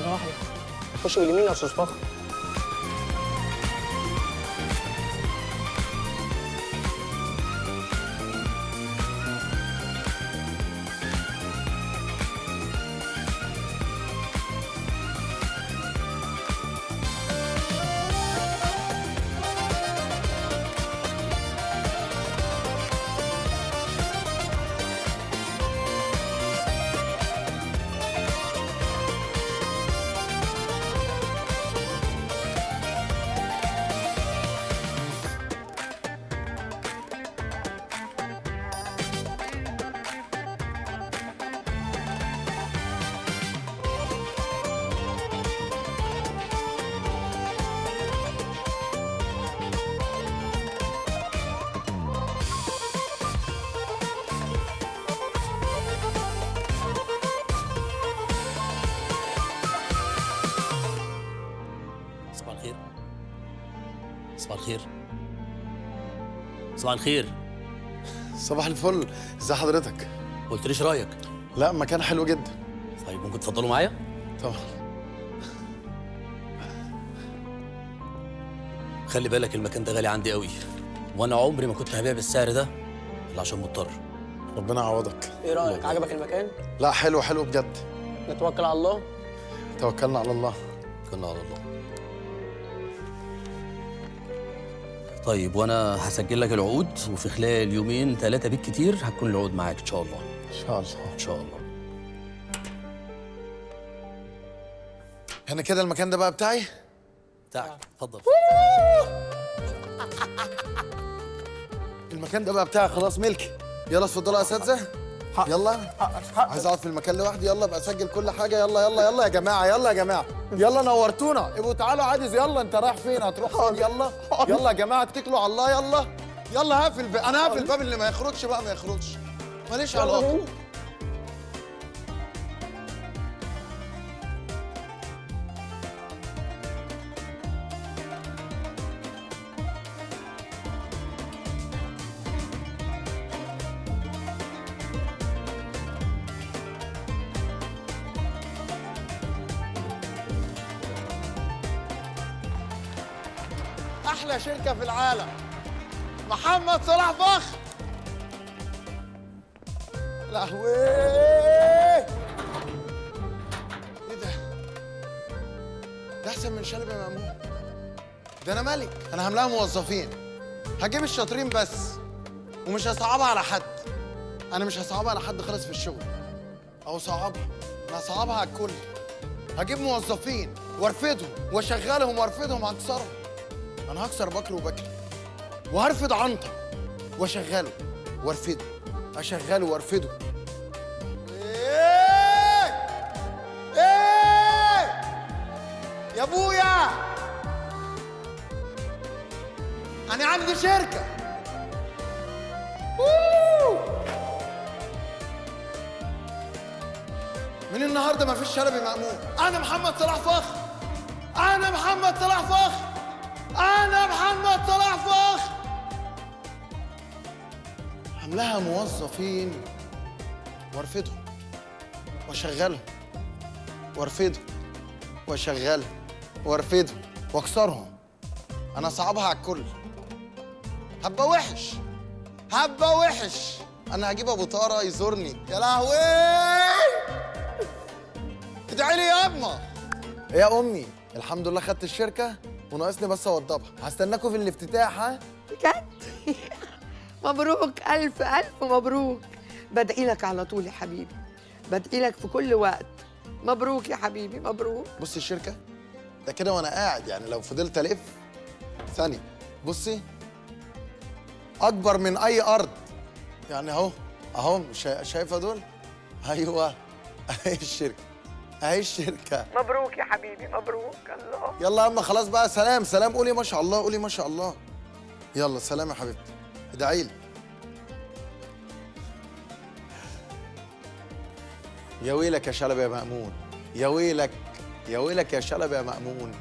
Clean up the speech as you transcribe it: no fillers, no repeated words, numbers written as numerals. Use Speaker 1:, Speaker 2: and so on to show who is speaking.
Speaker 1: حاجه واحده. خش باليمين يا استاذ فخر.
Speaker 2: صباح الخير. صباح الخير. صباح الخير.
Speaker 3: صباح الفل، ازي حضرتك؟
Speaker 2: قلتليش رايك؟
Speaker 3: لا مكان حلو جدا.
Speaker 2: طيب ممكن تفضلوا معايا؟
Speaker 3: طبعا.
Speaker 2: خلي بالك المكان ده غالي عندي قوي، وانا عمري ما كنت هبيع بالسعر ده الا عشان مضطر.
Speaker 3: ربنا يعوضك.
Speaker 1: ايه رايك؟ عجبك المكان؟
Speaker 3: لا حلو حلو بجد.
Speaker 1: نتوكل على الله.
Speaker 3: توكلنا على الله.
Speaker 2: توكلنا على الله. طيب وانا هسجل لك العقود، وفي خلال يومين 3 بالكتير هتكون العقود معاك ان شاء الله.
Speaker 3: ان شاء الله.
Speaker 2: ان شاء الله.
Speaker 3: هنا كده المكان ده بقى بتاعي؟
Speaker 2: بتاعك، اتفضل.
Speaker 3: المكان ده بقى بتاعي خلاص، ملكي. يلا اتفضلوا يا اساتذه. يلا عايز اقعد في المكان لوحدي. يلا ابقى اسجل كل حاجه. يلا يلا يلا يا جماعه، يلا يا جماعه، يلا نورتونا. ابقوا تعالوا عادي. يلا انت رايح فين؟ هتروح فين؟ يلا يلا يا جماعه اتكلوا على الله. يلا يلا هقفل الباب. انا هقفل الباب، اللي ما يخرجش بقى ما يخرجش. ماليش علاقه. احلى شركه في العالم، محمد صلاح فخر. لهوي، ايه ده؟ ده احسن من شلبي يا مأمون. ده انا ملك. انا هملاها موظفين، هجيب الشاطرين بس، ومش هصعبها على حد. انا مش هصعبها على حد خالص في الشغل، او صعبها، انا هصعبها على الكل. هجيب موظفين وارفدهم واشغلهم وارفدهم، هكسرهم. انا هكسر بكر وبكر، وهرفد عنتر واشغله وارفده، اشغله وارفده. ايه ايه يا ابويا، انا عندي شركه. من النهارده مفيش شلبي مأمون. انا محمد صلاح فخر. انا محمد صلاح فخر. أنا محمد صلاح فخر. عاملاها موظفين وارفدهم واشغلهم وارفدهم واشغلهم وارفدهم واكسرهم. أنا صعبها على الكل. هبقى وحش، هبقى وحش. أنا هجيب أبو طارة يزورني. يا لهوي، ادعي لي يا أما. يا أمي الحمد لله خدت الشركة، وناقصني بس اوضبها. هستناكم في الافتتاح. ها
Speaker 4: بجد؟ مبروك، ألف ألف مبروك. بدعي لك على طول يا حبيبي، بدعي لك في كل وقت. مبروك يا حبيبي، مبروك.
Speaker 3: بصي الشركة ده كده وانا قاعد، يعني لو فضلت الف ثانية. بصي اكبر من اي ارض، يعني اهو اهو شايفة دول؟ ايوه اهي الشركة، اهي الشركة.
Speaker 4: مبروك يا حبيبي، مبروك. الله.
Speaker 3: يلا يا اما خلاص بقى، سلام سلام. قولي ما شاء الله، قولي ما شاء الله. يلا سلام يا حبيبتي، ادعي لي. يا ويلك يا شلبي يا مأمون، يا ويلك، يا ويلك يا شلبي يا مأمون.